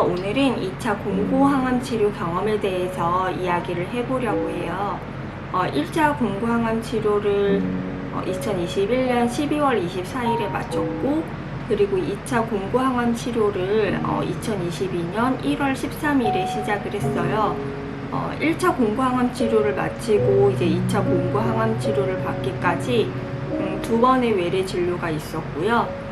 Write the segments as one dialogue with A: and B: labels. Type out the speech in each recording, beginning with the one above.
A: 오늘은 2차 공고항암 치료 경험에 대해서 이야기를 해보려고 해요. 1차 공고항암 치료를 2021년 12월 24일에 마쳤고, 그리고 2차 공고항암 치료를 2022년 1월 13일에 시작을 했어요. 1차 공고항암 치료를 마치고 이제 2차 공고항암 치료를 받기까지 두 번의 외래 진료가 있었고요.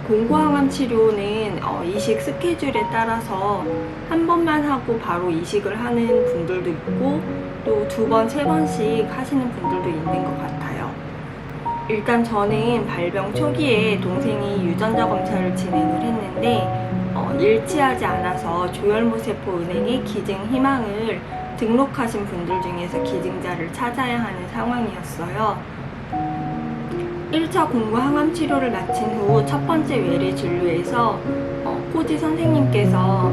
A: 공고항암 치료는 이식 스케줄에 따라서 한 번만 하고 바로 이식을 하는 분들도 있고, 또 두 번, 세 번씩 하시는 분들도 있는 것 같아요. 일단 저는 발병 초기에 동생이 유전자 검사를 진행을 했는데 일치하지 않아서 조혈모세포 은행에 기증 희망을 등록하신 분들 중에서 기증자를 찾아야 하는 상황이었어요. 1차 공고항암 치료를 마친 후 첫 번째 외래 진료에서 코지 선생님께서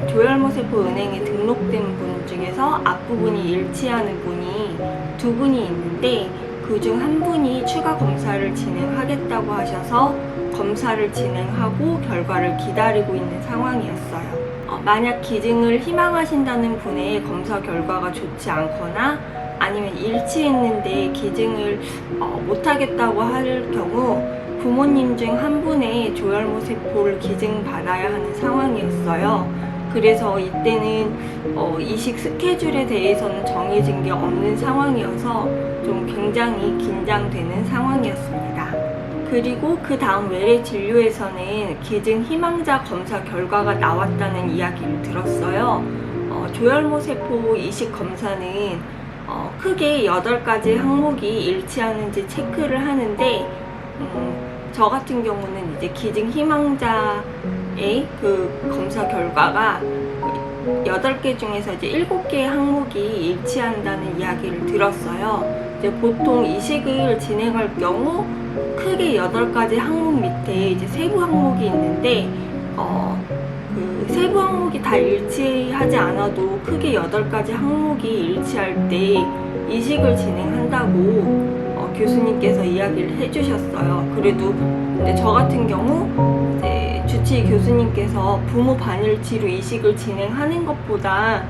A: 조혈모세포 은행에 등록된 분 중에서 앞부분이 일치하는 분이 두 분이 있는데, 그중 한 분이 추가 검사를 진행하겠다고 하셔서 검사를 진행하고 결과를 기다리고 있는 상황이었어요. 만약 기증을 희망하신다는 분의 검사 결과가 좋지 않거나 아니면 일치했는데 기증을 못하겠다고 할 경우 부모님 중 한 분의 조혈모세포를 기증받아야 하는 상황이었어요. 그래서 이때는 이식 스케줄에 대해서는 정해진 게 없는 상황이어서 좀 굉장히 긴장되는 상황이었습니다. 그리고 그 다음 외래 진료에서는 기증 희망자 검사 결과가 나왔다는 이야기를 들었어요. 조혈모세포 이식 검사는 크게 8가지 항목이 일치하는지 체크를 하는데, 저 같은 경우는 이제 기증 희망자의 그 검사 결과가 8개 중에서 이제 7개의 항목이 일치한다는 이야기를 들었어요. 이제 보통 이식을 진행할 경우 크게 8가지 항목 밑에 이제 세부 항목이 있는데, 그 세부 항목이 다 일치하지 않아도 크게 8가지 항목이 일치할 때 이식을 진행한다고 교수님께서 이야기를 해주셨어요. 그래도 이제 저 같은 경우 이제 주치의 교수님께서 부모 반일 치료 이식을 진행하는 것보다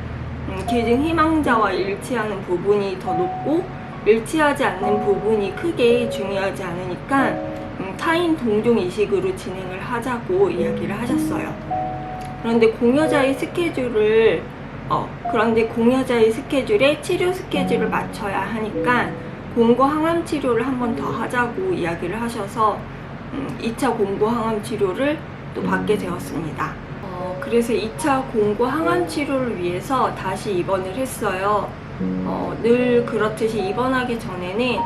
A: 기증 희망자와 일치하는 부분이 더 높고 일치하지 않는 부분이 크게 중요하지 않으니까 타인 동종 이식으로 진행을 하자고 이야기를 하셨어요. 그런데 공여자의 스케줄에 치료 스케줄을 맞춰야 하니까 공고항암 치료를 한 번 더 하자고 이야기를 하셔서 2차 공고항암 치료를 또 받게 되었습니다. 그래서 2차 공고항암 치료를 위해서 다시 입원을 했어요. 늘 그렇듯이 입원하기 전에는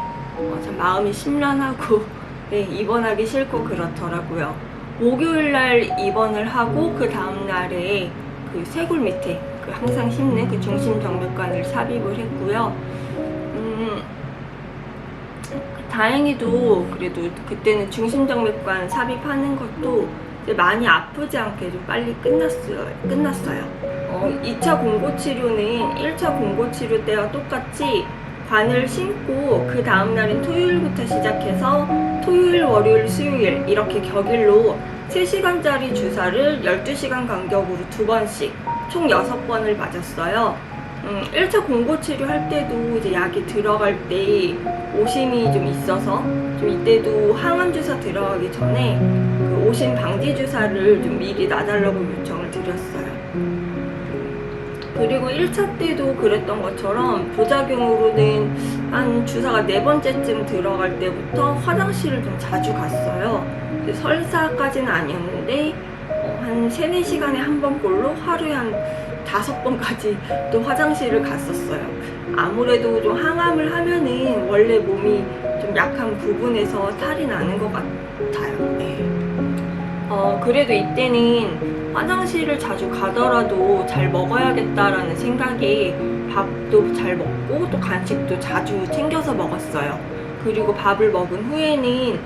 A: 참 마음이 심란하고 네, 입원하기 싫고 그렇더라고요. 목요일날 입원을 하고 그 다음날에 그 쇄골 밑에 그 항상 심는 그 중심정맥관을 삽입을 했고요. 다행히도 그래도 그때는 중심정맥관 삽입하는 것도 많이 아프지 않게 좀 빨리 끝났어요. 2차 공고치료는 1차 공고치료 때와 똑같이 관을 심고 그 다음날인 토요일부터 시작해서 토요일, 월요일, 수요일 이렇게 격일로 3시간짜리 주사를 12시간 간격으로 2번씩 총 6번을 맞았어요. 1차 공고치료 할 때도 이제 약이 들어갈 때 오심이 좀 있어서 좀 이때도 항암 주사 들어가기 전에 그 오심 방지 주사를 좀 미리 놔달라고 요청을 드렸어요. 그리고 1차 때도 그랬던 것처럼 부작용으로는 한 주사가 4번째쯤 들어갈 때부터 화장실을 좀 자주 갔어요. 설사까지는 아니었는데 한 3-4시간에 한 번꼴로 하루에 한 5번까지 또 화장실을 갔었어요. 아무래도 좀 항암을 하면은 원래 몸이 좀 약한 부분에서 탈이 나는 것 같아요. 네. 그래도 이때는 화장실을 자주 가더라도 잘 먹어야겠다라는 생각에 밥도 잘 먹고 또 간식도 자주 챙겨서 먹었어요. 그리고 밥을 먹은 후에는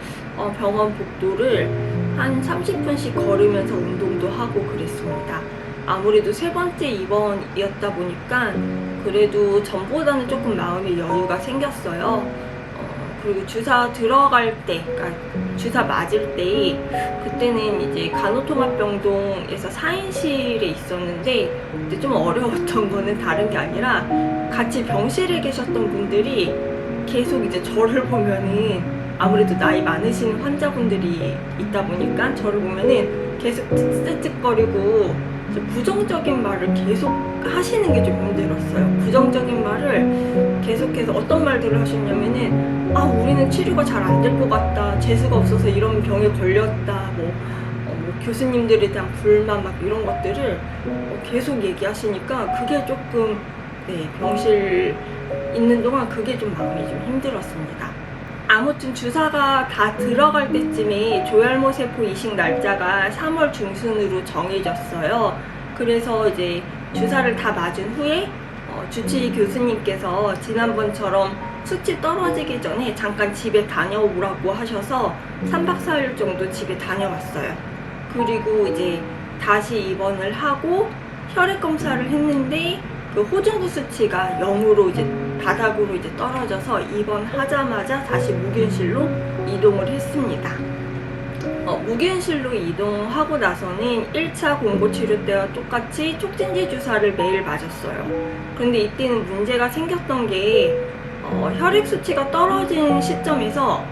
A: 병원 복도를 한 30분씩 걸으면서 운동도 하고 그랬습니다. 아무래도 3번째 입원이었다 보니까 그래도 전보다는 조금 마음의 여유가 생겼어요. 그리고 주사 들어갈 때, 그러니까 주사 맞을 때, 그때는 이제 간호통합병동에서 4인실에 있었는데, 근데 좀 어려웠던 거는 다른 게 아니라, 같이 병실에 계셨던 분들이 계속 이제 저를 보면은, 아무래도 나이 많으신 환자분들이 있다 보니까 저를 보면은 계속 쯧쯧거리고 부정적인 말을 계속 하시는 게 좀 힘들었어요. 부정적인 말을 계속해서 어떤 말들을 하셨냐면은, 아, 우리는 치료가 잘 안 될 것 같다, 재수가 없어서 이런 병에 걸렸다, 뭐 교수님들에 대한 불만 막 이런 것들을 계속 얘기하시니까 그게 조금 병실 있는 동안 그게 좀 마음이 좀 힘들었습니다. 아무튼 주사가 다 들어갈 때쯤에 조혈모 세포 이식 날짜가 3월 중순으로 정해졌어요. 그래서 이제 주사를 다 맞은 후에 주치의 교수님께서 지난번처럼 수치 떨어지기 전에 잠깐 집에 다녀오라고 하셔서 3박 4일 정도 집에 다녀왔어요. 그리고 이제 다시 입원을 하고 혈액 검사를 했는데 그 호중구 수치가 0으로 이제 바닥으로 이제 떨어져서 입원하자마자 다시 무균실로 이동을 했습니다. 무균실로 이동하고 나서는 1차 공고치료 때와 똑같이 촉진제 주사를 매일 맞았어요. 그런데 이때는 문제가 생겼던 게 혈액 수치가 떨어진 시점에서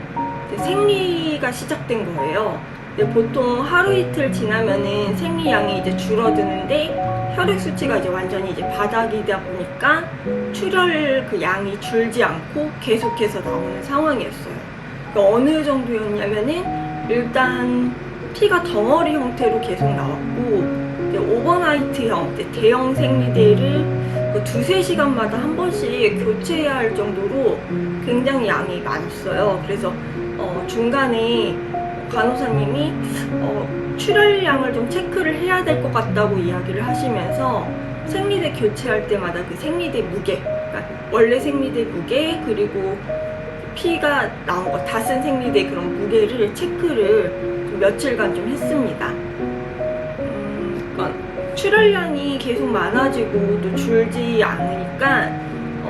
A: 생리가 시작된 거예요. 근데 보통 하루 이틀 지나면은 생리량이 이제 줄어드는데 혈액 수치가 이제 완전히 이제 바닥이다 보니까 출혈 그 양이 줄지 않고 계속해서 나오는 상황이었어요. 그러니까 어느 정도였냐면은 일단 피가 덩어리 형태로 계속 나왔고 오버나이트형 대형 생리대를 그 2~3시간마다 한 번씩 교체해야 할 정도로 굉장히 양이 많았어요. 그래서 중간에 간호사님이 출혈량을 좀 체크를 해야 될 것 같다고 이야기를 하시면서 생리대 교체할 때마다 그 생리대 무게, 그러니까 원래 생리대 무게 그리고 피가 나온 거 다 쓴 생리대 그런 무게를 체크를 좀 며칠간 좀 했습니다. 그러니까 출혈량이 계속 많아지고 또 줄지 않으니까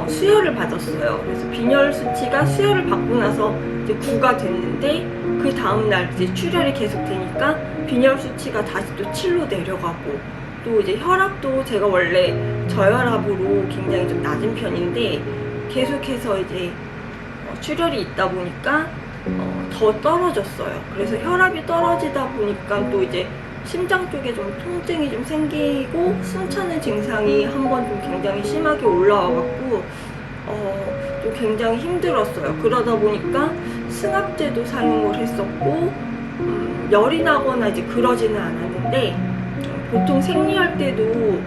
A: 수혈을 받았어요. 그래서 빈혈 수치가 수혈을 받고 나서 이제 9가 됐는데 그 다음날 이제 출혈이 계속 되니까 빈혈 수치가 다시 또 7로 내려가고 또 이제 혈압도 제가 원래 저혈압으로 굉장히 좀 낮은 편인데 계속해서 이제 출혈이 있다 보니까 더 떨어졌어요. 그래서 혈압이 떨어지다 보니까 또 이제 심장 쪽에 좀 통증이 좀 생기고 숨차는 증상이 한번 좀 굉장히 심하게 올라와갖고 좀 굉장히 힘들었어요. 그러다 보니까 승합제도 사용을 했었고 열이 나거나 이제 그러지는 않았는데 보통 생리할 때도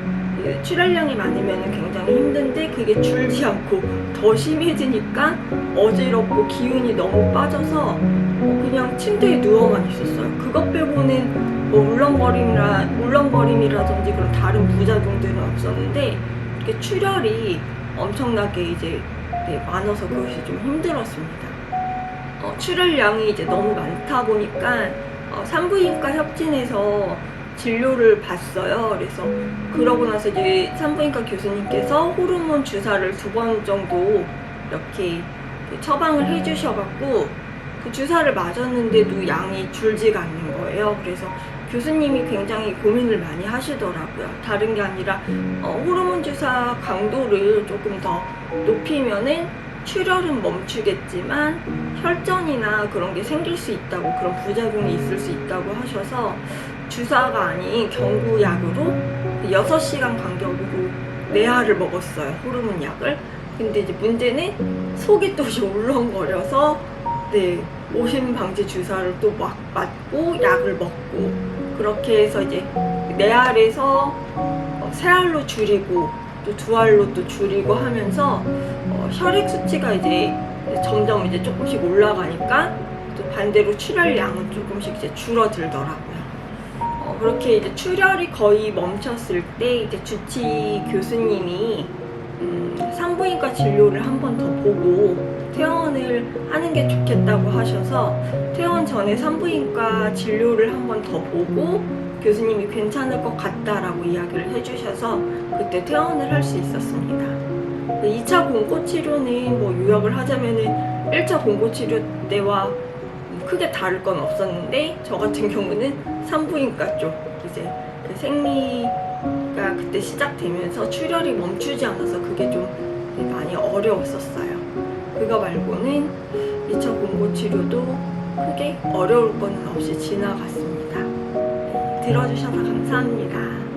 A: 출혈량이 많으면 굉장히 힘든데 그게 줄지 않고 더 심해지니까 어지럽고 기운이 너무 빠져서 그냥 침대에 누워만 있었어요. 그것 빼고는 뭐 울렁거림이라든지 그런 다른 부작용들은 없었는데 이렇게 출혈이 엄청나게 이제 많아서 그것이 좀 힘들었습니다. 출혈량이 이제 너무 많다 보니까 산부인과 협진에서 진료를 봤어요. 그래서 그러고 나서 이제 산부인과 교수님께서 호르몬 주사를 2번 정도 이렇게 처방을 해주셔갖고 그 주사를 맞았는데도 양이 줄지가 않는 거예요. 그래서 교수님이 굉장히 고민을 많이 하시더라고요. 다른 게 아니라 호르몬 주사 강도를 조금 더 높이면은 출혈은 멈추겠지만 혈전이나 그런 게 생길 수 있다고, 그런 부작용이 있을 수 있다고 하셔서 주사가 아닌 경구약으로 6시간 간격으로 내하를 먹었어요. 호르몬 약을. 근데 이제 문제는 속이 또 울렁거려서 오심 방지 주사를 또 막 맞고 약을 먹고 그렇게 해서 이제 내알에서 세 알로 줄이고 또 2알로 또 줄이고 하면서 혈액 수치가 이제 점점 이제 조금씩 올라가니까 또 반대로 출혈량은 조금씩 이제 줄어들더라고요. 그렇게 이제 출혈이 거의 멈췄을 때 이제 주치 교수님이 산부인과 진료를 한 번 더 보고 퇴원을 하는 게 좋겠다고 하셔서 퇴원 전에 산부인과 진료를 한 번 더 보고 교수님이 괜찮을 것 같다라고 이야기를 해주셔서 그때 퇴원을 할 수 있었습니다. 2차 공고 치료는 뭐 요약을 하자면은 1차 공고치료 때와 크게 다를 건 없었는데 저 같은 경우는 산부인과 쪽 이제 그 생리가 그때 시작되면서 출혈이 멈추지 않아서 그게 좀 많이 어려웠었어요. 그거 말고는 2차 공고치료도 크게 어려울 거는 없이 지나갔습니다. 들어주셔서 감사합니다.